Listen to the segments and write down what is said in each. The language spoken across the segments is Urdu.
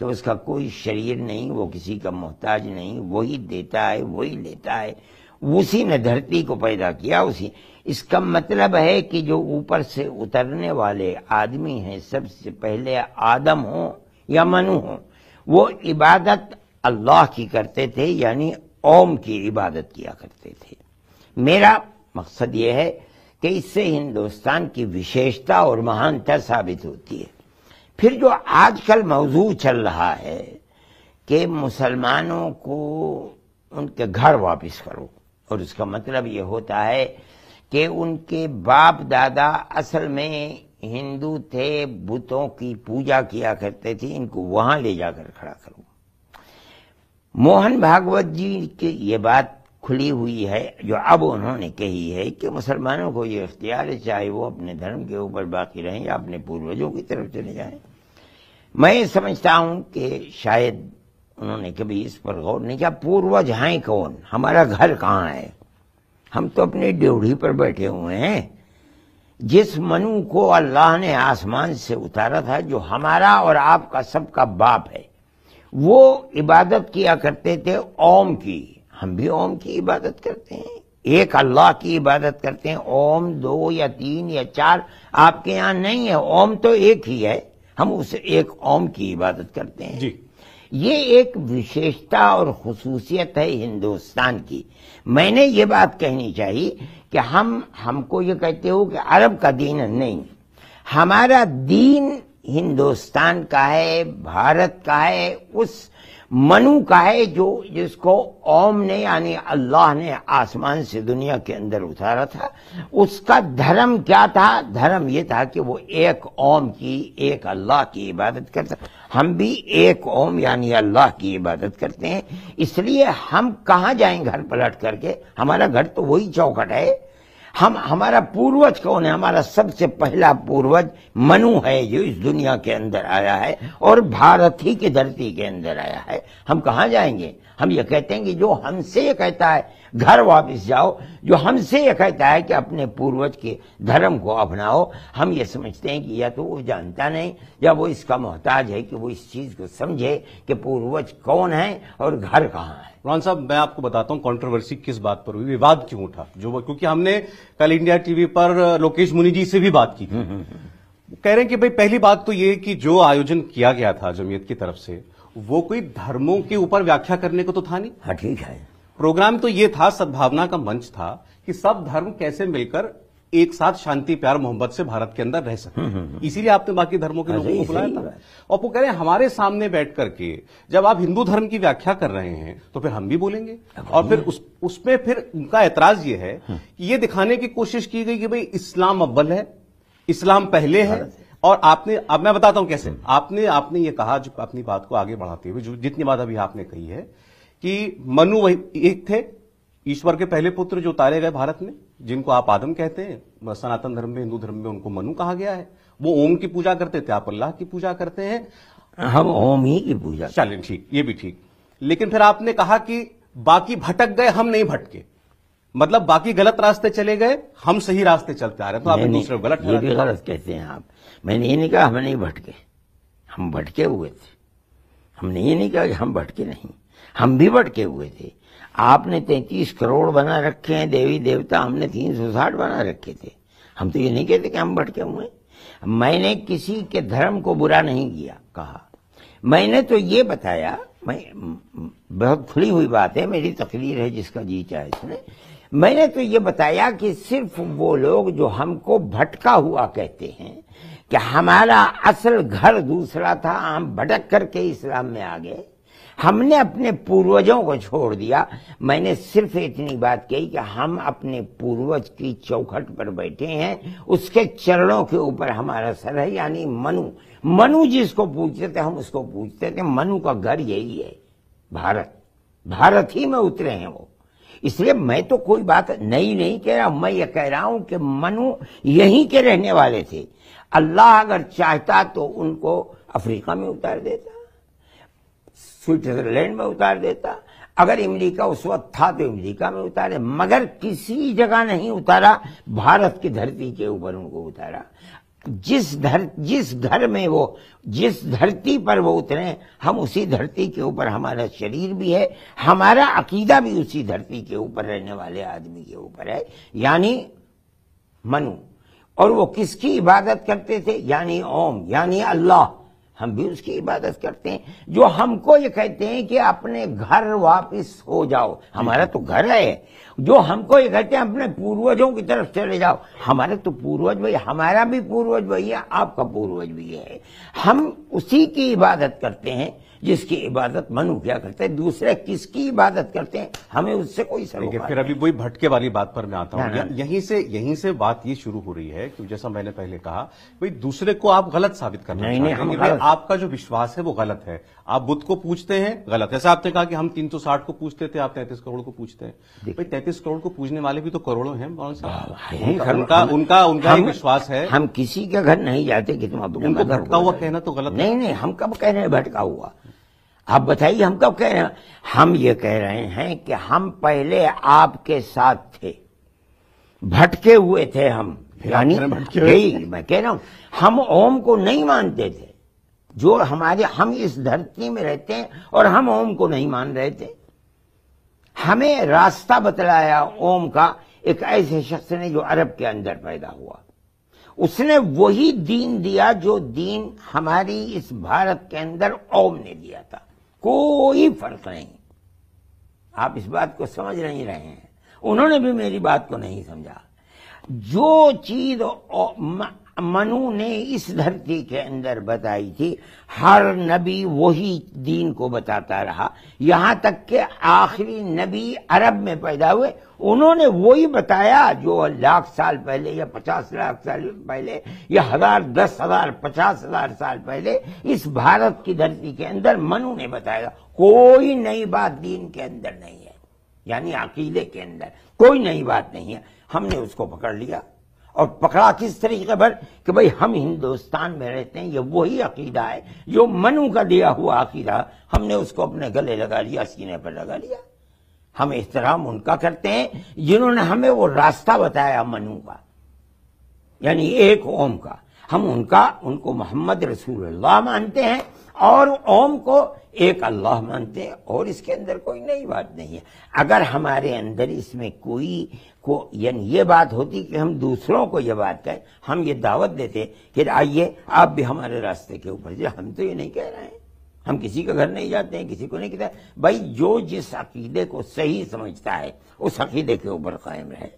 کہ اس کا کوئی شریر نہیں، وہ کسی کا محتاج نہیں، وہی دیتا ہے، وہی لیتا ہے، اسی نے دھرتی کو پیدا کیا، اسی۔ اس کا مطلب ہے کہ جو اوپر سے اترنے والے آدمی ہیں، سب سے پہلے آدم ہوں یا منو ہوں، وہ عبادت اللہ کی کرتے تھے، یعنی اوم کی عبادت کیا کرتے تھے۔ میرا مقصد یہ ہے کہ اس سے ہندوستان کی وشیشتا اور مہانتا ثابت ہوتی ہے۔ پھر جو آج کل موضوع چل رہا ہے کہ مسلمانوں کو ان کے گھر واپس کرو، اور اس کا مطلب یہ ہوتا ہے کہ ان کے باپ دادا اصل میں ہندو تھے، بتوں کی پوجا کیا کرتے تھے، ان کو وہاں لے جا کر کھڑا کرو۔ موہن بھاگوت جی کی یہ بات کھلی ہوئی ہے جو اب انہوں نے کہی ہے کہ مسلمانوں کو یہ اختیار ہے، چاہے وہ اپنے دھرم کے اوپر باقی رہیں یا اپنے پوروجوں کی طرف چلے جائیں۔ میں سمجھتا ہوں کہ شاید انہوں نے کبھی اس پر غور نہیں کیا، پوروج ہیں کون، ہمارا گھر کہاں ہے؟ ہم تو اپنی ڈیوڑھی پر بیٹھے ہوئے ہیں۔ جس منو کو اللہ نے آسمان سے اتارا تھا، جو ہمارا اور آپ کا سب کا باپ ہے، وہ عبادت کیا کرتے تھے اوم کی۔ ہم بھی اوم کی عبادت کرتے ہیں، ایک اللہ کی عبادت کرتے ہیں۔ اوم 2 یا 3 یا 4 آپ کے یہاں نہیں ہے، اوم تو ایک ہی ہے، ہم اس ایک اوم کی عبادت کرتے ہیں۔ جی، یہ ایک وشیشتا اور خصوصیت ہے ہندوستان کی۔ میں نے یہ بات کہنی چاہیے کہ ہم کو یہ کہتے ہو کہ عرب کا دین نہیں، ہمارا دین ہندوستان کا ہے، بھارت کا ہے، اس منو کا ہے جو جس کو اوم نے یعنی اللہ نے آسمان سے دنیا کے اندر اتارا تھا۔ اس کا دھرم کیا تھا؟ دھرم یہ تھا کہ وہ ایک اوم کی، ایک اللہ کی عبادت کرتا۔ ہم بھی ایک اوم یعنی اللہ کی عبادت کرتے ہیں، اس لیے ہم کہاں جائیں گھر پلٹ کر کے؟ ہمارا گھر تو وہی چوکھٹ ہے۔ ہمارا پوروج کون ہے؟ ہمارا سب سے پہلا پوروج منو ہے جو اس دنیا کے اندر آیا ہے اور بھارت ہی کی دھرتی کے اندر آیا ہے۔ ہم کہاں جائیں گے؟ ہم یہ کہتے ہیں کہ جو ہم سے یہ کہتا ہے گھر واپس جاؤ، جو ہم سے یہ کہتا ہے کہ اپنے پوروج کے دھرم کو اپناؤ، ہم یہ سمجھتے ہیں کہ یا تو وہ جانتا نہیں یا وہ اس کا محتاج ہے کہ وہ اس چیز کو سمجھے کہ پوروج کون ہے اور گھر کہاں ہے۔ مولانا صاحب، میں آپ کو بتاتا ہوں کنٹروورسی کس بات پر ہوئی، وواد کیوں اٹھا، کیونکہ ہم نے کل انڈیا ٹی وی پر لوکیش منی جی سے بھی بات کی تھی۔ کہہ رہے ہیں کہ بھئی پہلی بات تو یہ کہ جو آیوجن کیا گیا تھا جمعیت کی طرف سے، وہ کوئی دھرموں کے اوپر ویاکھیا کرنے کو تو تھا نہیں۔ ہاں ٹھیک ہے، پروگرام تو یہ تھا، سدبھاونا کا منچ تھا کہ سب دھرم کیسے مل کر ایک ساتھ شانتی پیار محبت سے بھارت کے اندر رہ سکتے، اسی لیے آپ نے باقی دھرموں کے لوگوں کو بلایا تھا۔ اور وہ کہہ رہے ہیں ہمارے سامنے بیٹھ کر کے جب آپ ہندو دھرم کی ویاکھیا کر رہے ہیں تو پھر ہم بھی بولیں گے۔ اور پھر اس میں پھر ان کا اعتراض یہ ہے کہ یہ دکھانے کی کوشش کی گئی کہ بھئی اسلام اول ہے، اسلام پہلے ہے۔ اور آپ نے، اب میں بتاتا ہوں کیسے، آپ نے یہ کہا جو اپنی بات کو آگے بڑھاتے ہوئے جو جتنی بات ابھی آپ نے کہی ہے کہ منو وہی ایک تھے، ایشور کے پہلے پتر جو اتارے گئے بھارت میں، جن کو آپ آدم کہتے ہیں، سناتن دھرم میں، ہندو دھرم میں ان کو منو کہا گیا ہے۔ وہ اوم کی پوجا کرتے تھے، آپ اللہ کی پوجا کرتے ہیں۔ ہم اوم ہی کی پوجا۔ چلیں ٹھیک، یہ بھی ٹھیک، لیکن پھر آپ نے کہا کہ باقی بھٹک گئے، ہم نہیں بھٹکے، مطلب باقی غلط راستے چلے گئے، ہم صحیح راستے چلتے آ رہے ہیں، تو آپ نے دوسرے کو غلط یہ بھی غلط کہتے ہیں آپ۔ میں نے یہ نہیں کہا ہم نہیں بھٹکے، ہم بھٹکے ہوئے تھے۔ ہم نے یہ نہیں کہا کہ ہم بھٹکے نہیں، ہم بھی بھٹکے ہوئے تھے۔ آپ نے 33 کروڑ بنا رکھے ہیں دیوی دیوتا، ہم نے 360 بنا رکھے تھے۔ ہم تو یہ نہیں کہتے کہ ہم بھٹکے ہوئے ہیں۔ میں نے کسی کے دھرم کو برا نہیں کیا کہا، میں نے تو یہ بتایا، میں بہت کھلی ہوئی بات ہے، میری تقریر ہے، جس کا جی چاہے سنے۔ میں نے تو یہ بتایا کہ صرف وہ لوگ جو ہم کو بھٹکا ہوا کہتے ہیں کہ ہمارا اصل گھر دوسرا تھا، ہم بھٹک کر کے اسلام میں آ گئے، ہم نے اپنے پوروجوں کو چھوڑ دیا۔ میں نے صرف اتنی بات کہی کہ ہم اپنے پوروج کی چوکھٹ پر بیٹھے ہیں، اس کے چرنوں کے اوپر ہمارا سر ہے، یعنی منو جس کو پوچھتے تھے ہم اس کو پوچھتے تھے۔ منو کا گھر یہی ہے، بھارت ہی میں اترے ہیں وہ۔ اس لیے میں تو کوئی بات نئی نہیں کہہ رہا، میں یہ کہہ رہا ہوں کہ منو یہیں کے رہنے والے تھے۔ اللہ اگر چاہتا تو ان کو افریقہ میں اتار دیتا، سوئٹزرلینڈ میں اتار دیتا، اگر امریکہ اس وقت تھا تو امریکہ میں اتارے، مگر کسی جگہ نہیں اتارا، بھارت کی دھرتی کے اوپر ان کو اتارا۔ جس گھر میں وہ جس دھرتی پر وہ اترے ہم اسی دھرتی کے اوپر ہمارا شریر بھی ہے، ہمارا عقیدہ بھی اسی دھرتی کے اوپر رہنے والے آدمی کے اوپر ہے، یعنی منو۔ اور وہ کس کی عبادت کرتے تھے؟ یعنی اوم، یعنی اللہ، ہم بھی اس کی عبادت کرتے ہیں۔ جو ہم کو یہ کہتے ہیں کہ اپنے گھر واپس ہو جاؤ، ہمارا تو گھر ہے۔ جو ہم کو یہ کہتے ہیں اپنے پوروجوں کی طرف چلے جاؤ، ہمارے تو پوروج وہی، ہمارا بھی پوروج وہی ہے، آپ کا پوروج بھی ہے۔ ہم اسی کی عبادت کرتے ہیں جس کی عبادت منو کیا کرتے ہیں۔ دوسرے کس کی عبادت کرتے ہیں ہمیں اس سے کوئی سروکار نہیں۔ پھر ابھی وہی بھٹکے والی بات پر میں آتا ہوں۔ یہیں سے بات یہ شروع ہو رہی ہے کہ جیسا میں نے پہلے کہا، بھئی دوسرے کو آپ غلط ثابت کرنا چاہتے ہیں کہ بھئی آپ کا جو وشواس ہے وہ غلط ہے، آپ بدھ کو پوجتے ہیں غلط۔ جیسا آپ نے کہا کہ ہم 360 کو پوجتے تھے، آپ 33 کروڑ کو پوجتے ہیں۔ بھئی 33 کروڑ کو پوجنے والے بھی تو کروڑوں ہیں مولانا صاحب، ان کا ایک وشواس ہے۔ ہم کسی کے گھر نہیں جاتے کہ تم اپنے مذہب بھٹکا ہوا کہنا تو غلط ہے۔ نہیں، ہم کب کہہ رہے ہیں بھٹکا ہوا؟ آپ بتائیے ہم کب کہہ رہے ہیں؟ ہم یہ کہہ رہے ہیں کہ ہم پہلے آپ کے ساتھ تھے، بھٹکے ہوئے تھے ہم، یعنی میں کہہ رہا ہوں ہم اوم کو نہیں مانتے تھے، جو ہم اس دھرتی میں رہتے ہیں اور ہم اوم کو نہیں مان رہے تھے۔ ہمیں راستہ بتلایا اوم کا ایک ایسے شخص نے جو عرب کے اندر پیدا ہوا، اس نے وہی دین دیا جو دین ہماری اس بھارت کے اندر اوم نے دیا تھا، کوئی فرق نہیں۔ آپ اس بات کو سمجھ نہیں رہے ہیں، انہوں نے بھی میری بات کو نہیں سمجھا۔ جو چیز منو نے اس دھرتی کے اندر بتائی تھی، ہر نبی وہی دین کو بتاتا رہا، یہاں تک کہ آخری نبی عرب میں پیدا ہوئے، انہوں نے وہی بتایا جو 1,00,000 سال پہلے یا 50,00,000 سال پہلے یا 1,000 10,000 50,000 سال پہلے اس بھارت کی دھرتی کے اندر منو نے بتایا۔ کوئی نئی بات دین کے اندر نہیں ہے، یعنی عقیدے کے اندر کوئی نئی بات نہیں ہے۔ ہم نے اس کو پکڑ لیا، اور پکڑا کس طریقے پر کہ بھئی ہم ہندوستان میں رہتے ہیں، یہ وہی عقیدہ ہے جو منو کا دیا ہوا عقیدہ، ہم نے اس کو اپنے گلے لگا لیا، سینے پر لگا لیا۔ ہم احترام ان کا کرتے ہیں جنہوں نے ہمیں وہ راستہ بتایا منو کا، یعنی ایک اوم کا۔ ہم ان کو محمد رسول اللہ مانتے ہیں اور اوم کو ایک اللہ مانتے ہیں، اور اس کے اندر کوئی نئی بات نہیں ہے۔ اگر ہمارے اندر اس میں یعنی یہ بات ہوتی کہ ہم دوسروں کو یہ بات کہیں، ہم یہ دعوت دیتے کہ آئیے آپ بھی ہمارے راستے کے اوپر جائیں، ہم تو یہ نہیں کہہ رہے ہیں، ہم کسی کے گھر نہیں جاتے ہیں، کسی کو نہیں کہتے۔ بھائی جو جس عقیدے کو صحیح سمجھتا ہے اس عقیدے کے اوپر قائم رہے۔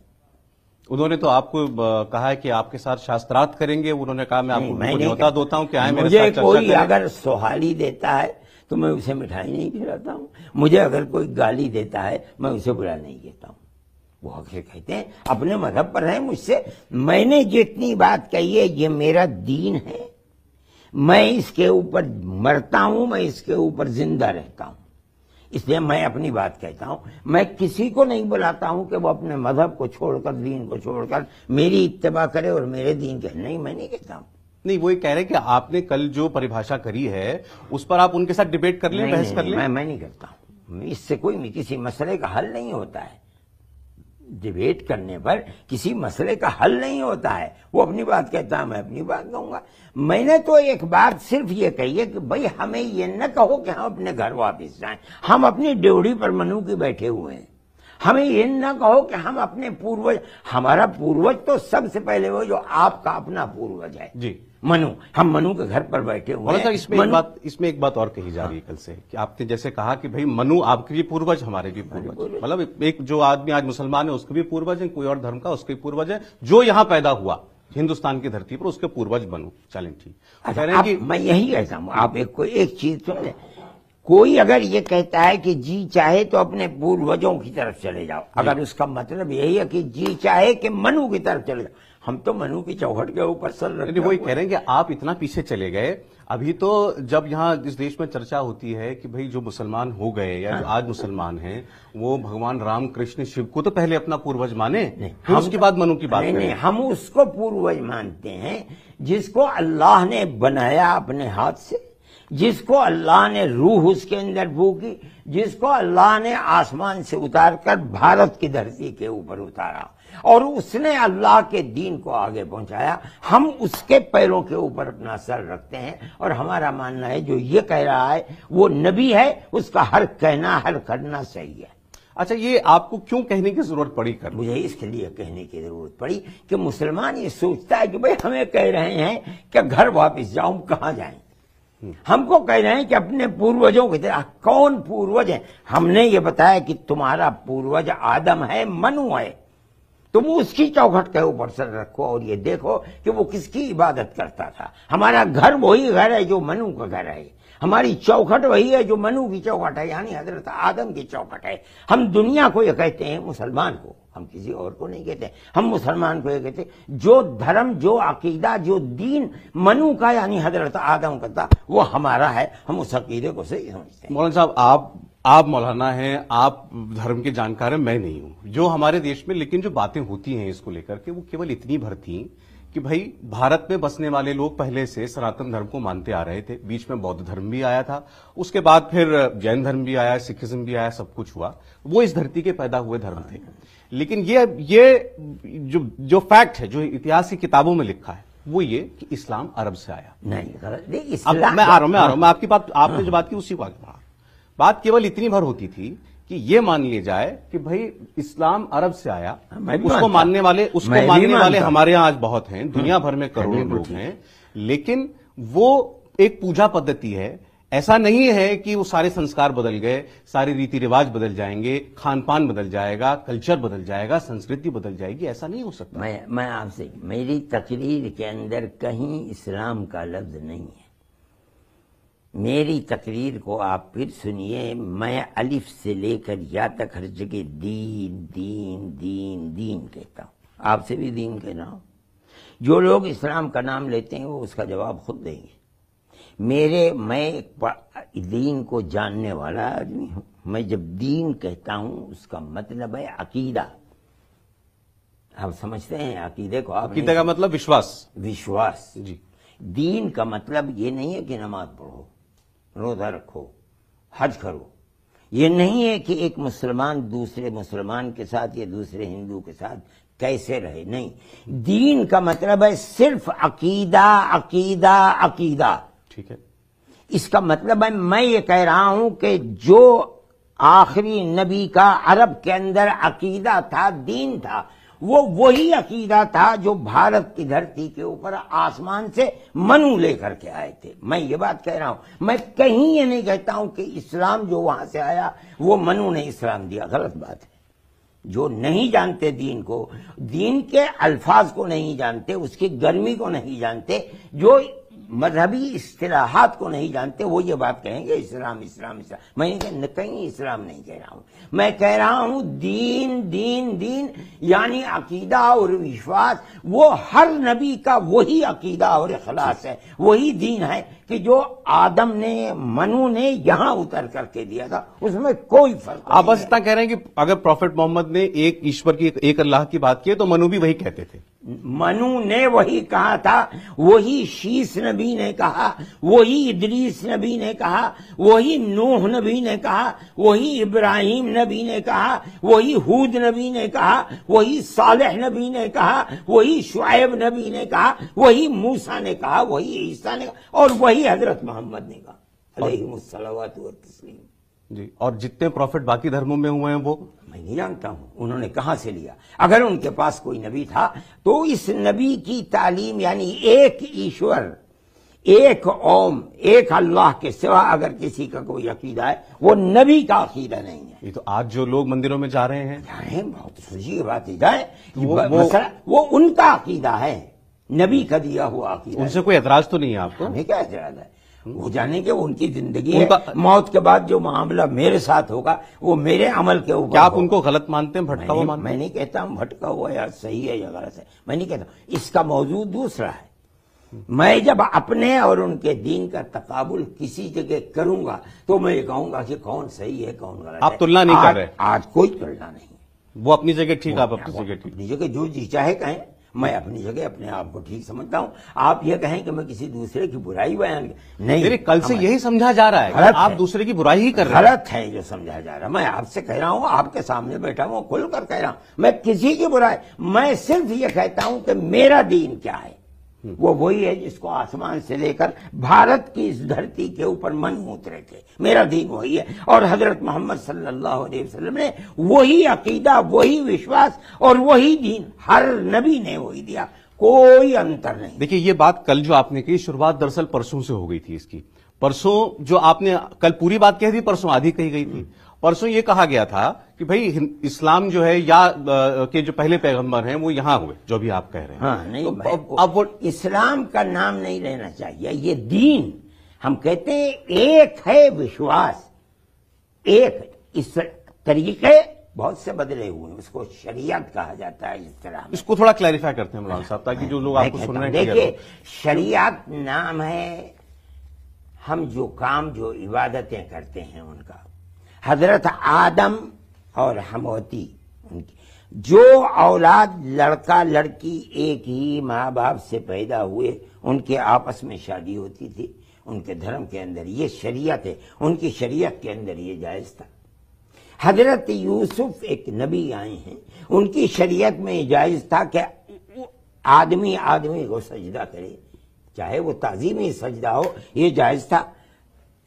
انہوں نے تو آپ کو کہا ہے کہ آپ کے ساتھ شاسترات کریں گے، انہوں نے کہا میں آپ کو نیوتا دیتا ہوں کہ آئیں میرے ساتھ چرچا کریں۔ مجھے کوئی اگر سوہالی دیتا ہے تو میں اسے مٹھائی نہیں کھلاتا ہوں، مجھے اگر کوئی گالی دیتا ہے میں اسے برا نہیں کہتا ہوں۔ وہ کہتے ہیں اپنے مذہب پر ہیں مجھ سے، میں نے جتنی بات کہی ہے یہ میرا دین ہے، میں اس کے اوپر مرتا ہوں، میں اس کے اوپر زندہ رہتا ہوں، اس لیے میں اپنی بات کہتا ہوں۔ میں کسی کو نہیں بلاتا ہوں کہ وہ اپنے مذہب کو چھوڑ کر، دین کو چھوڑ کر میری اتباع کرے اور میرے دین کے، نہیں، میں نہیں کہتا ہوں۔ نہیں، وہ یہ کہہ رہے ہیں کہ آپ نے کل جو پریبھاشا کری ہے اس پر آپ ان کے ساتھ ڈیبیٹ کر لیں، بحث کر لیں۔ میں نہیں کرتا ہوں، اس سے کوئی کسی مسئلے کا حل نہیں ہوتا ہے۔ ڈیبیٹ کرنے پر کسی مسئلے کا حل نہیں ہوتا ہے، وہ اپنی بات کہتا ہے، میں اپنی بات کہوں گا۔ میں نے تو ایک بات صرف یہ کہی ہے کہ بھئی ہمیں یہ نہ کہو کہ ہم اپنے گھر واپس جائیں، ہم اپنی ڈیوڑی پر منو کی بیٹھے ہوئے ہیں۔ ہمیں یہ نہ کہو کہ ہم اپنے پوروج، ہمارا پوروج تو سب سے پہلے وہ جو آپ کا اپنا پوروج ہے جی منو، ہم منو کے گھر پر بیٹھے ہوئے ہیں۔ اس میں ایک بات اور کہی جا رہی ہے کل سے کہ آپ نے جیسے کہا کہ بھئی منو آپ کے بھی پوروج، ہمارے بھی پوروج، مطلب ایک جو آدمی آج مسلمان ہے اس کے بھی پوروج ہیں، کوئی اور دھرم کا اس کے پوروج ہے، جو یہاں پیدا ہوا ہندوستان کی دھرتی پر اس کے پوروج بنو۔ چلیں ٹھیک، میں یہی کہتا ہوں، آپ ایک چیز سن لیں، کوئی اگر یہ کہتا ہے کہ جی چاہے تو اپنے پوروجوں کی طرف چلے جاؤ، اگر اس کا مطلب یہی ہے کہ جی چاہے کہ منو کی طرف چلے جاؤ، ہم تو منو کی چوکھٹ کے اوپر سر رکھتے ہیں۔ وہی کہہ رہے ہیں کہ آپ اتنا پیچھے چلے گئے، ابھی تو جب یہاں اس دیش میں چرچا ہوتی ہے کہ بھئی جو مسلمان ہو گئے یا جو آج مسلمان ہیں وہ بھگوان رام کرشن شیو کو تو پہلے اپنا پوروج مانے، پھر اس کے بعد منو کی بات کریں۔ ہم اس کو پوروج مانتے ہیں جس کو اللہ نے بنایا اپنے ہاتھ سے، جس کو اللہ نے روح اس کے اندر پھونکی، جس کو اللہ نے آسمان سے اتار کر بھارت کی دھرتی کے اوپر اتارا، اور اس نے اللہ کے دین کو آگے پہنچایا، ہم اس کے پیروں کے اوپر اپنا سر رکھتے ہیں، اور ہمارا ماننا ہے جو یہ کہہ رہا ہے وہ نبی ہے، اس کا ہر کہنا ہر کرنا صحیح ہے۔ اچھا، یہ آپ کو کیوں کہنے کی ضرورت پڑی کر؟ مجھے اس کے لیے کہنے کی ضرورت پڑی کہ مسلمان یہ سوچتا ہے کہ بھئی ہمیں کہہ رہے ہیں کہ گھر واپس جاؤں، کہاں جائیں؟ ہم کو کہہ رہے ہیں کہ اپنے پوروجوں کی طرح۔ کون پوروج ہے؟ ہم نے یہ بتایا کہ تمہارا پوروج آدم ہے، منو ہے، تم اس کی چوکھٹ کے اوپر سر رکھو اور یہ دیکھو کہ وہ کس کی عبادت کرتا تھا۔ ہمارا گھر وہی گھر ہے جو منو کا گھر ہے، ہماری چوکھٹ وہی ہے جو منو کی چوکھٹ ہے، یعنی حضرت آدم کی چوکھٹ ہے۔ ہم دنیا کو یہ کہتے ہیں، مسلمان کو، ہم کسی اور کو نہیں کہتے، ہم مسلمان کو یہ کہتے ہیں جو دھرم، جو عقیدہ، جو دین منو کا یعنی حضرت آدم کا تھا وہ ہمارا ہے، ہم اس عقیدے کو صحیح سمجھتے ہیں۔ مولانا صاحب، آپ مولانا ہیں، آپ دھرم کے جانکار ہیں، میں نہیں ہوں۔ جو ہمارے دیش میں لیکن جو باتیں ہوتی ہیں اس کو لے کر کے، وہ کیول اتنی بھر تھیں کہ بھائی بھارت میں بسنے والے لوگ پہلے سے سناتن دھرم کو مانتے آ رہے تھے، بیچ میں بودھ دھرم بھی آیا تھا، اس کے بعد پھر جین دھرم بھی آیا، سکھزم بھی آیا، سب کچھ ہوا، وہ اس دھرتی کے پیدا ہوئے دھرم تھے۔ لیکن یہ جو فیکٹ ہے، جو اتہاس کی کتابوں میں لکھا ہے، وہ یہ کہ اسلام عرب سے آیا۔ نہیں غلط، اب میں آ رہا ہوں، میں آپ کی بات، آپ نے جو بات کی اسی کو آگے بڑھا۔ بات کیول اتنی بھر ہوتی تھی کہ یہ مان لیا جائے کہ بھائی اسلام عرب سے آیا، اس کو ماننے والے ہمارے ہاں آج بہت ہیں، دنیا بھر میں کروڑوں لوگ ہیں، لیکن وہ ایک پوجا پدھتی ہے۔ ایسا نہیں ہے کہ وہ سارے سنسکار بدل گئے، سارے ریتی رواج بدل جائیں گے، کھان پان بدل جائے گا، کلچر بدل جائے گا، سنسکرتی بدل جائے گی، ایسا نہیں ہو سکتا۔ میں آپ سے، میری تقریر کے اندر کہیں اسلام کا لفظ نہیں ہے۔ میری تقریر کو آپ پھر سنیے، میں الف سے لے کر یا تک ہر جگہ دین دین دین دین کہتا ہوں، آپ سے بھی دین کہہ رہا ہوں۔ جو لوگ اسلام کا نام لیتے ہیں وہ اس کا جواب خود دیں گے۔ میں دین کو جاننے والا آدمی ہوں، میں جب دین کہتا ہوں اس کا مطلب ہے عقیدہ۔ آپ سمجھتے ہیں عقیدے کو؟ عقیدہ کا مطلب وشواس۔ جی۔ دین کا مطلب یہ نہیں ہے کہ نماز پڑھو، روزہ رکھو، حج کرو۔ یہ نہیں ہے کہ ایک مسلمان دوسرے مسلمان کے ساتھ یا دوسرے ہندو کے ساتھ کیسے رہے، نہیں۔ دین کا مطلب ہے صرف عقیدہ عقیدہ عقیدہ۔ ٹھیک ہے۔ اس کا مطلب ہے میں یہ کہہ رہا ہوں کہ جو آخری نبی کا عرب کے اندر عقیدہ تھا، دین تھا، وہ وہی عقیدہ تھا جو بھارت کی دھرتی کے اوپر آسمان سے منو لے کر کے آئے تھے۔ میں یہ بات کہہ رہا ہوں، میں کہیں یہ نہیں کہتا ہوں کہ اسلام جو وہاں سے آیا وہ منو نے اسلام دیا، غلط بات ہے۔ جو نہیں جانتے دین کو، دین کے الفاظ کو نہیں جانتے، اس کی گرمی کو نہیں جانتے، جو مذہبی اصطلاحات کو نہیں جانتے، وہ یہ بات کہیں گے اسلام اسلام اسلام۔ میں کہیں اسلام نہیں کہہ رہا ہوں، میں کہہ رہا ہوں دین دین دین یعنی عقیدہ اور وشواس۔ وہ ہر نبی کا وہی عقیدہ اور اخلاص ہے، وہی دین ہے کہ جو آدم نے، منو نے یہاں اتر کر کے دیا تھا، اس میں کوئی فرق نہیں۔ آپ بس اتنا کہہ رہے ہیں کہ اگر پروفٹ محمد نے ایک ایشور کی، ایک اللہ کی بات کی ہے تو منو بھی وہی کہتے تھے۔ منو نے وہی کہا تھا، وہی شیس نبی نے کہا، وہی ادریس نبی نے کہا، وہی نوح نبی نے کہا، وہی ابراہیم نبی نے کہا، وہی ہود نبی نے کہا، وہی صالح نبی نے کہا، وہی شعیب نبی نے کہا، وہی موسیٰ نے کہا، وہی عیسیٰ نے کہا، اور وہی حضرت محمد نے کہا علیہ الصلوات والتسلیم۔ جی، اور جتنے پروفٹ باقی دھرموں میں ہوئے ہیں وہ میں نہیں جانتا ہوں انہوں نے کہاں سے لیا۔ اگر ان کے پاس کوئی نبی تھا تو اس نبی کی تعلیم یعنی ایک ایشور، ایک اوم، ایک اللہ کے سوا اگر کسی کا کوئی عقیدہ ہے وہ نبی کا عقیدہ نہیں ہے۔ یہ تو آج جو لوگ مندروں میں جا رہے ہیں، جائیں، بہت سوچی بات ہے، جائیں، وہ ان کا عقیدہ ہے، نبی کا دیا ہوا عقیدہ۔ ان سے کوئی اعتراض تو نہیں ہے آپ کو؟ ہمیں کیا اعتراض ہے؟ وہ جانے کہ ان کی زندگی ہے، موت کے بعد جو معاملہ میرے ساتھ ہوگا وہ میرے عمل کے اوپر۔ کیا آپ ان کو غلط مانتے ہیں، بھٹکا ہوا مانتے ہیں؟ میں نہیں کہتا ہوں بھٹکا ہوا یا صحیح ہے یا غلط ہے، میں نہیں کہتا ہوں۔ اس کا موضوع دوسرا ہے۔ میں جب اپنے اور ان کے دین کا تقابل کسی جگہ کروں گا تو میں یہ کہوں گا کہ کون صحیح ہے کون غلط ہے۔ آپ تلنا نہیں کر رہے؟ آج کوئی تلنا نہیں، وہ اپنی جگہ ٹھیک، آپ اپنی جگہ ٹھیک۔ اپنی جگہ جو جی چاہے کہیں، میں اپنی جگہ اپنے آپ کو ٹھیک سمجھتا ہوں. آپ یہ کہیں کہ میں کسی دوسرے کی برائی بیان نہیں. کل سے یہی سمجھا جا رہا ہے کہ آپ دوسرے کی برائی ہی کر رہے ہیں. غلط ہے جو سمجھا جا رہا ہے. میں آپ سے کہہ رہا ہوں, آپ کے سامنے بیٹھا ہوں, کھل کر کہہ رہا ہوں, میں کسی کی برائی, میں صرف یہ کہتا ہوں کہ میرا دین کیا ہے. وہ وہی ہے جس کو آسمان سے لے کر بھارت کی اس دھرتی کے اوپر منو اترے تھے. میرا دین وہی ہے, اور حضرت محمد صلی اللہ علیہ وسلم نے وہی عقیدہ, وہی وشواس اور وہی دین, ہر نبی نے وہی دیا, کوئی انتر نہیں. دیکھیے یہ بات کل جو آپ نے کی, شروعات دراصل پرسوں سے ہو گئی تھی اس کی. پرسوں جو آپ نے کل پوری بات کہہ دی, پرسوں آدھی کہی گئی تھی. پرسوں یہ کہا گیا تھا کہ بھائی اسلام جو ہے یا کہ جو پہلے پیغمبر ہیں وہ یہاں ہوئے, جو بھی آپ کہہ رہے ہیں. ہاں نہیں, اب وہ اسلام کا نام نہیں لینا چاہیے, یہ دین. ہم کہتے ہیں ایک ہے وشواس, ایک اس طریقے بہت سے بدلے ہوئے ہیں, اس کو شریعت کہا جاتا ہے. اس طرح اس کو تھوڑا کلیریفائی کرتے ہیں مولانا صاحب, تاکہ جو لوگ آپ کو سن رہے ہیں. دیکھیے, شریعت نام ہے ہم جو کام, جو عبادتیں کرتے ہیں ان کا. حضرت آدم اور حموتی, جو اولاد لڑکا لڑکی ایک ہی ماں باپ سے پیدا ہوئے, ان کے آپس میں شادی ہوتی تھی. ان کے دھرم کے اندر یہ شریعت ہے, ان کی شریعت کے اندر یہ جائز تھا. حضرت یوسف ایک نبی آئے ہیں, ان کی شریعت میں یہ جائز تھا کہ آدمی آدمی کو سجدہ کرے, چاہے وہ تعظیمی سجدہ ہو, یہ جائز تھا.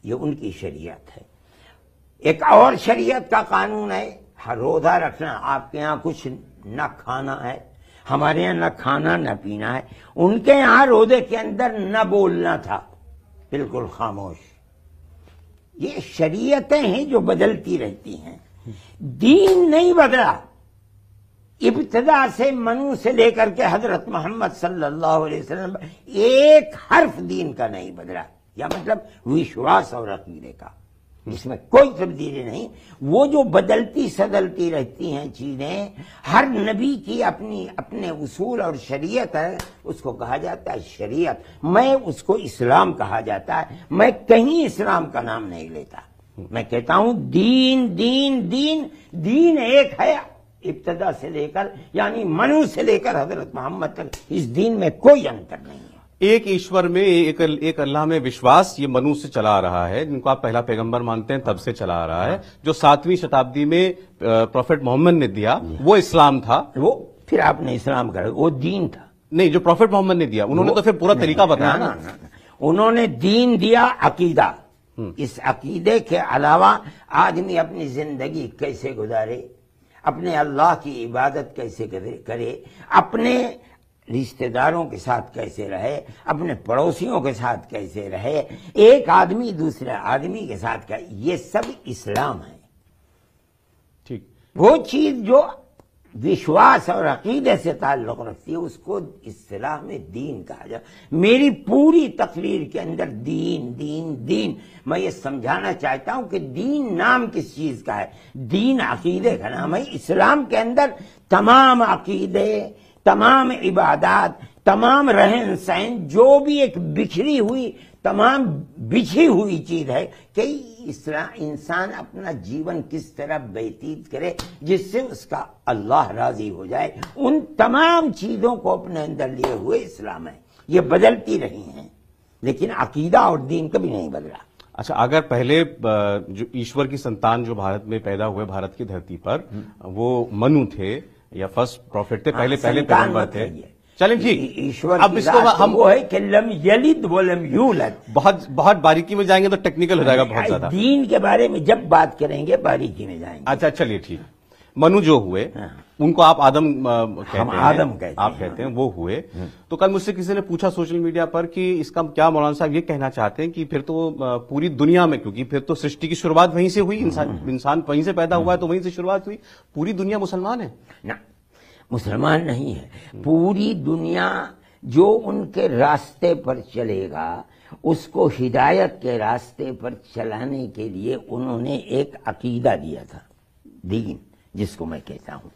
یہ ان کی شریعت ہے. ایک اور شریعت کا قانون ہے روزہ رکھنا. آپ کے ہاں کچھ نہ کھانا ہے, ہمارے یہاں نہ کھانا نہ پینا ہے. ان کے یہاں روزے کے اندر نہ بولنا تھا, بالکل خاموش. یہ شریعتیں ہیں جو بدلتی رہتی ہیں, دین نہیں بدلا. ابتدا سے منو سے لے کر کے حضرت محمد صلی اللہ علیہ وسلم ایک حرف دین کا نہیں بدلا. یا مطلب وشواس اور عقیدے کا, اس میں کوئی تبدیلی نہیں. وہ جو بدلتی سدلتی رہتی ہیں چیزیں, ہر نبی کی اپنے اصول اور شریعت ہے, اس کو کہا جاتا ہے شریعت. میں اس کو اسلام کہا جاتا ہے. میں کہیں اسلام کا نام نہیں لیتا, میں کہتا ہوں دین دین دین. دین ایک ہے ابتدا سے لے کر, یعنی منو سے لے کر حضرت محمد تک. اس دین میں کوئی انتر نہیں ہے. ایک ایشور میں, ایک اللہ میں وشواس, یہ منو سے چلا آ رہا ہے, جن کو آپ پہلا پیغمبر مانتے ہیں تب سے چلا آ رہا ہے. جو 7ویں شتابدی میں پروفیٹ محمد نے دیا وہ اسلام تھا. وہ پھر آپ نے اسلام کہا, وہ دین تھا. نہیں, جو پروفیٹ محمد نے دیا انہوں نے تو پھر پورا طریقہ بتایا نا. انہوں نے دین دیا, عقیدہ. اس عقیدے کے علاوہ آدمی اپنی زندگی کیسے گزارے, اپنے اللہ کی عبادت کیسے کرے, اپنے رشتہ داروں کے ساتھ کیسے رہے, اپنے پڑوسیوں کے ساتھ کیسے رہے, ایک آدمی دوسرے آدمی کے ساتھ, یہ سب اسلام ہے. ٹھیک, وہ چیز جو وشواس اور عقیدے سے تعلق رکھتی ہے اس کو اصطلاح میں دین کہا جائے. میری پوری تقریر کے اندر دین دین دین. میں یہ سمجھانا چاہتا ہوں کہ دین نام کس چیز کا ہے, دین عقیدے کا نام ہے. اسلام کے اندر تمام عقیدے, تمام عبادات, تمام رہن سہن, جو بھی ایک بکھری ہوئی, تمام بچھی ہوئی چیز ہے کہ انسان اپنا جیون کس طرح ویتیت کرے جس سے اس کا اللہ راضی ہو جائے, ان تمام چیزوں کو اپنے اندر لیے ہوئے اسلام ہے. یہ بدلتی رہی ہیں لیکن عقیدہ اور دین کبھی نہیں بدلا. اچھا, اگر پہلے جو ایشور کی سنتان جو بھارت میں پیدا ہوئے بھارت کی دھرتی پر, وہ منو تھے یا فرسٹ پروفیٹ تھے, پہلے پیغمبر تھے. چلیں ٹھیک, ایشور اب اس کو ہم وہ ہے کہ لم یلد ولم یولد. بہت باریکی میں جائیں گے تو ٹیکنیکل ہو جائے گا بہت زیادہ. دین کے بارے میں جب بات کریں گے باریکی میں جائیں گے. اچھا چلیے ٹھیک. منو جو ہوئے ان کو آپ آدم کہتے ہیں, وہ ہوئے. تو کل مجھ سے کسی نے پوچھا سوشل میڈیا پر کہ اس کا کیا مولانا صاحب یہ کہنا چاہتے ہیں کہ پھر تو پوری دنیا میں, کیونکہ پھر تو سرشٹی کی شروعات وہیں سے ہوئی, انسان وہیں سے پیدا ہوا ہے تو وہیں سے شروعات ہوئی, پوری دنیا مسلمان ہے؟ نہ, مسلمان نہیں ہے. پوری دنیا جو ان کے راستے پر چلے گا اس کو ہدایت کے راستے پر چلانے کے لیے انہوں نے ایک عقیدہ دیا تھا, دین جس کو میں کہتا ہوں.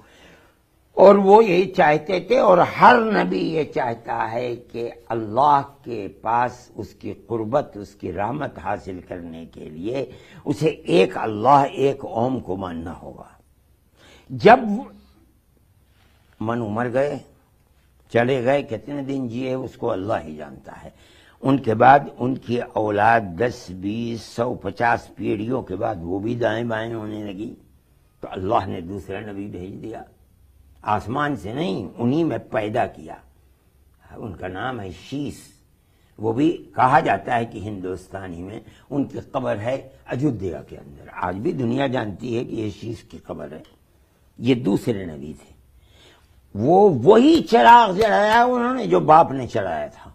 اور وہ یہی چاہتے تھے, اور ہر نبی یہ چاہتا ہے کہ اللہ کے پاس اس کی قربت, اس کی رحمت حاصل کرنے کے لیے اسے ایک اللہ, ایک اوم کو ماننا ہوگا. جب منو مر گئے, چلے گئے، کتنے دن جیے اس کو اللہ ہی جانتا ہے۔ ان کے بعد ان کی اولاد 10 20 100 50 پیڑھیوں کے بعد وہ بھی دائیں بائیں ہونے لگی، تو اللہ نے دوسرا نبی بھیج دیا، آسمان سے نہیں، انہی میں پیدا کیا۔ ان کا نام ہے شیس، وہ بھی کہا جاتا ہے کہ ہندوستانی میں ان کی قبر ہے اجودھیا کے اندر، آج بھی دنیا جانتی ہے کہ یہ شیس کی قبر ہے۔ یہ دوسرے نبی تھے، وہی چراغ جلایا انہوں نے جو باپ نے چلایا تھا،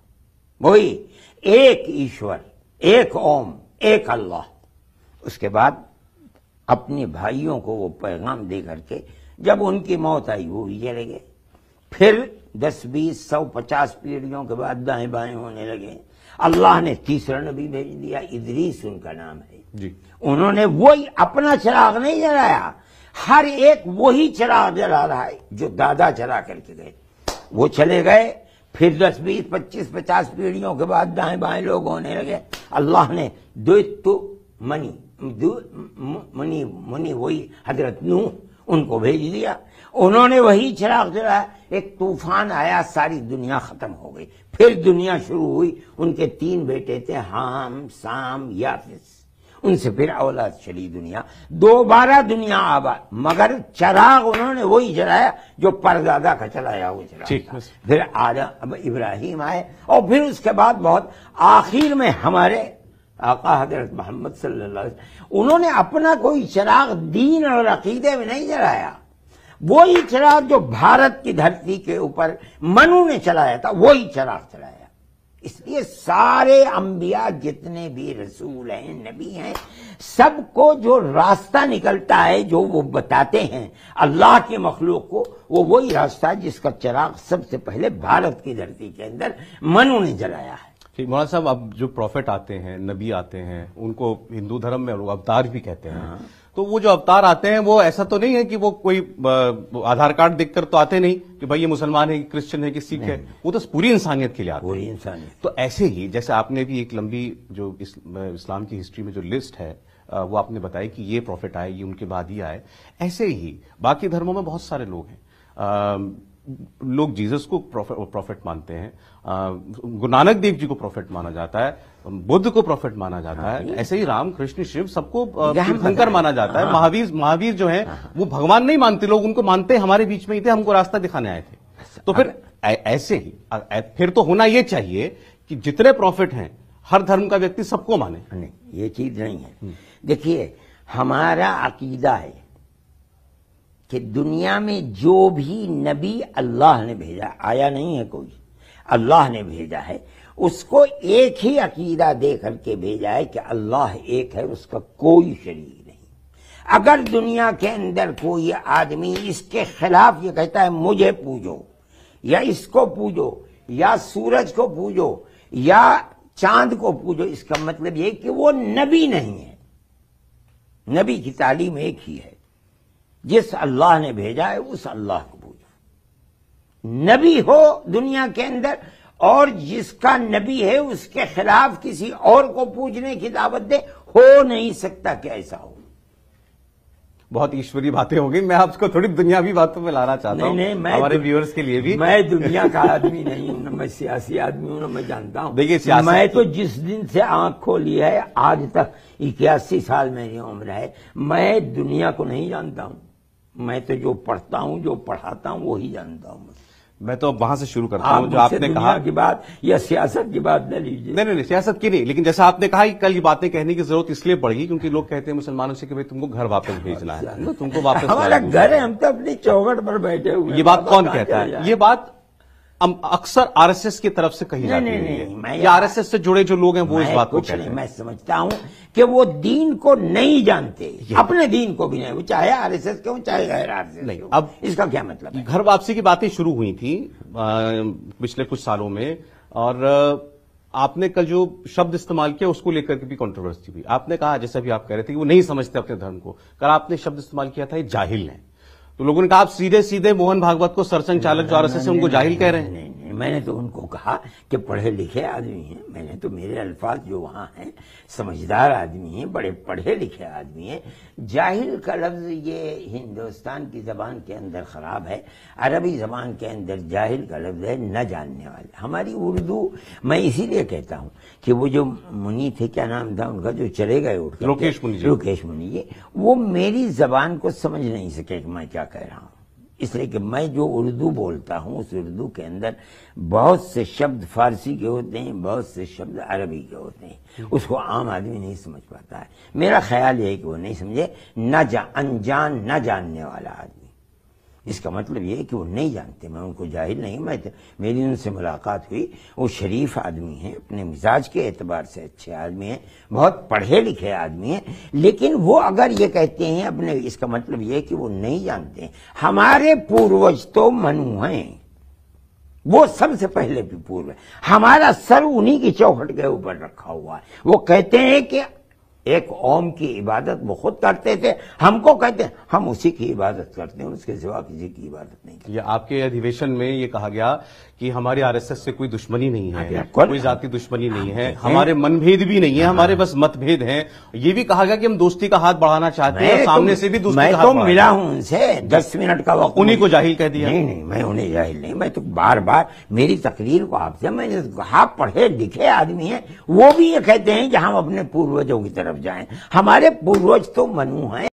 وہی ایک ایشور، ایک اوم، ایک اللہ۔ اس کے بعد اپنے بھائیوں کو وہ پیغام دے کر کے جب ان کی موت آئی وہ بھی چلے گئے، پھر 10 20 100 50 پیڑھیوں کے بعد دائیں بائیں ہونے لگے۔ اللہ نے تیسرا نبی بھیج دیا، ادریس ان کا نام ہے جی۔ انہوں نے وہی اپنا چراغ نہیں جلایا، ہر ایک وہی چراغ جلا رہا ہے جو دادا چلا کر کے گئے، وہ چلے گئے، پھر 10 20 25 50 پیڑھیوں کے بعد دائیں بائیں لوگ ہونے لگے۔ اللہ نے منی وہی حضرت نوح ان کو بھیج دیا، انہوں نے وہی چراغ جلایا، ایک طوفان آیا، ساری دنیا ختم ہو گئی، پھر دنیا شروع ہوئی۔ ان کے 3 بیٹے تھے، حام، سام، یافس، ان سے پھر اولاد چلی دنیا، دوبارہ دنیا آباد، مگر چراغ انہوں نے وہی جلایا جو پردادا کا چلایا وہ چراغ تھا۔ پھر آدم ابراہیم آئے، اور پھر اس کے بعد بہت آخر میں ہمارے آقا حضرت محمد صلی اللہ علیہ وسلم، انہوں نے اپنا کوئی چراغ دین اور عقیدے میں نہیں جلایا، وہی چراغ جو بھارت کی دھرتی کے اوپر منو نے چلایا تھا وہی چراغ چلایا۔ اس لیے سارے انبیاء جتنے بھی رسول ہیں، نبی ہیں، سب کو جو راستہ نکلتا ہے، جو وہ بتاتے ہیں اللہ کی مخلوق کو، وہ وہی راستہ ہے جس کا چراغ سب سے پہلے بھارت کی دھرتی کے اندر منو نے جلایا ہے۔ ٹھیک مولانا صاحب، اب جو پروفٹ آتے ہیں، نبی آتے ہیں، ان کو ہندو دھرم میں لوگ اوتار بھی کہتے ہیں، تو وہ جو اوتار آتے ہیں وہ ایسا تو نہیں ہے کہ وہ کوئی آدھار کارڈ دیکھ کر تو آتے نہیں کہ بھائی یہ مسلمان ہے، کرسچن ہے، کہ سکھ ہے، وہ تو پوری انسانیت کے لیے آتے ہیں، پوری انسانیت۔ تو ایسے ہی جیسے آپ نے بھی ایک لمبی جو اسلام کی ہسٹری میں جو لسٹ ہے وہ آپ نے بتائی کہ یہ پروفٹ آئے، یہ ان کے بعد ہی آئے، ایسے ہی باقی دھرموں میں بہت سارے لوگ ہیں، لوگ جیزس کو پروفٹ مانتے ہیں، گرو نانک دیو جی کو پروفٹ مانا جاتا ہے، بدھ کو پروفٹ مانا جاتا ہے، ایسے ہی رام کرشن شیو سب کو تیرتھنکر مانا جاتا ہے، مہاویر جو ہیں وہ بھگوان نہیں مانتے، لوگ ان کو مانتے ہمارے بیچ میں ہی تھے، ہم کو راستہ دکھانے آئے تھے۔ تو پھر ایسے ہی پھر تو ہونا یہ چاہیے کہ جتنے پروفٹ ہیں ہر دھرم کا ویکتی سب کو مانے۔ نہیں، یہ چیز نہیں ہے۔ دیکھیے، ہمارا عقیدہ ہے کہ دنیا میں جو بھی نبی اللہ نے بھیجا، آیا نہیں ہے کوئی، اللہ نے بھیجا ہے، اس کو ایک ہی عقیدہ دے کر کے بھیجا ہے کہ اللہ ایک ہے، اس کا کوئی شریک نہیں۔ اگر دنیا کے اندر کوئی آدمی اس کے خلاف یہ کہتا ہے مجھے پوجو، یا اس کو پوجو، یا سورج کو پوجو، یا چاند کو پوجو، اس کا مطلب یہ کہ وہ نبی نہیں ہے۔ نبی کی تعلیم ایک ہی ہے، جس اللہ نے بھیجا ہے اس اللہ کو پوجو۔ نبی ہو دنیا کے اندر، اور جس کا نبی ہے اس کے خلاف کسی اور کو پوجنے کی دعوت دے، ہو نہیں سکتا کہ ایسا ہو۔ بہت ایشوری باتیں ہو گئی، میں آپ کو تھوڑی دنیاوی باتوں میں لانا چاہتا ہوں، ہمارے ویورز کے لیے بھی۔ میں دنیا کا آدمی نہیں ہوں، نہ میں سیاسی آدمی ہوں، نہ میں جانتا ہوں۔ دیکھیے، میں تو جس دن سے آنکھ کھولی ہے آج تک 81 سال میری عمر ہے، میں دنیا کو نہیں جانتا ہوں، میں تو جو پڑھتا ہوں، جو پڑھاتا ہوں وہی جانتا ہوں۔ میں تو اب وہاں سے شروع کرتا ہوں جو آپ نے کہا کی بات یا سیاست کی بات نہ لیجیے۔ نہیں، سیاست کی نہیں، لیکن جیسا آپ نے کہا کہ کل یہ باتیں کہنے کی ضرورت اس لیے پڑ گئی کیونکہ لوگ کہتے ہیں مسلمانوں سے کہ بھائی تم کو گھر واپس بھیجنا ہے، تم کو واپس، ہمارا گھر ہے، ہم تو اپنی چوکھٹ پر بیٹھے ہوئے۔ یہ بات کون کہتا ہے؟ یہ بات اکثر آر ایس ایس کی طرف سے کہی جاتی ہے، یا آر ایس ایس سے جڑے جو لوگ ہیں وہ اس بات کو کہتے ہیں۔ میں سمجھتا ہوں کہ وہ دین کو نہیں جانتے، اپنے دین کو بھی نہیں، وہ چاہے آر ایس ایس کے ہوں چاہے غیر آر ایس ایس کے ہوں۔ اب اس کا کیا مطلب ہے؟ گھر واپسی کی باتیں شروع ہوئی تھی پچھلے کچھ سالوں میں، اور آپ نے کل جو شبد استعمال کیا اس کو لے کر کے بھی کنٹروورسی ہوئی۔ آپ نے کہا، جیسا بھی آپ کہہ رہے تھے کہ وہ نہیں سمجھتے اپنے دھرم کو، کل آپ نے شبد استعمال کیا تھا یہ جاہل ہیں، تو لوگوں نے کہا آپ سیدھے موہن بھاگوت کو سرسنگ چالک جو آر ایس ایس ہے ان کو جاہل کہہ رہے ہیں۔ نہیں، میں نے تو ان کو کہا کہ پڑھے لکھے آدمی ہیں، میں نے تو میرے الفاظ جو وہاں ہیں، سمجھدار آدمی ہیں، بڑے پڑھے لکھے آدمی ہیں۔ جاہل کا لفظ یہ ہندوستان کی زبان کے اندر خراب ہے، عربی زبان کے اندر جاہل کا لفظ ہے نہ جاننے والے۔ ہماری اردو، میں اسی لیے کہتا ہوں کہ وہ جو منی تھے، کیا نام تھا ان کا، جو چلے گئے اٹھ کر، لوکیش منی جی، لوکیش منی جی، وہ میری زبان کو سمجھ نہیں سکے کہ میں کیا کہہ رہا ہوں، اس لیے کہ میں جو اردو بولتا ہوں اس اردو کے اندر بہت سے شبد فارسی کے ہوتے ہیں، بہت سے شبد عربی کے ہوتے ہیں، اس کو عام آدمی نہیں سمجھ پاتا ہے۔ میرا خیال یہ ہے کہ وہ نہیں سمجھے، انجان نہ جاننے والا آدمی، اس کا مطلب یہ ہے کہ وہ نہیں جانتے۔ میں ان کو جاہل نہیں، میری ان سے ملاقات ہوئی، وہ شریف آدمی ہیں، اپنے مزاج کے اعتبار سے اچھے آدمی ہیں، بہت پڑھے لکھے آدمی ہیں، لیکن وہ اگر یہ کہتے ہیں اپنے، اس کا مطلب یہ ہے کہ وہ نہیں جانتے ہیں۔ ہمارے پوروج تو منو ہیں، وہ سب سے پہلے بھی پورو ہے، ہمارا سر انہی کی چوکھٹ کے اوپر رکھا ہوا ہے۔ وہ کہتے ہیں کہ ایک اوم کی عبادت وہ خود کرتے تھے، ہم کو کہتے ہیں ہم اسی کی عبادت کرتے ہیں، اس کے سوا کسی کی عبادت نہیں کرتے۔ یہ آپ کے ادھیویشن میں یہ کہا گیا کہ ہماری آر ایس ایس سے کوئی دشمنی نہیں ہے، کوئی ذاتی دشمنی نہیں ہے، ہمارے من بھید بھی نہیں ہے، ہمارے بس مت بھید ہیں۔ یہ بھی کہا گیا کہ ہم دوستی کا ہاتھ بڑھانا چاہتے ہیں، سامنے سے بھی دوستی کا ہاتھ میں تو ملا ہوں ان سے 10 منٹ کا وقت، انہی کو جاہل کہہ دیا؟ نہیں، میں انہیں جاہل نہیں، میں تو بار بار میری تقریر کو آپ سے میں نے کہا پڑھے لکھے آدمی ہیں، وہ بھی یہ کہتے ہیں کہ ہم اپنے پوروجوں کی طرف جائیں۔ ہمارے پوروج تو منو ہیں۔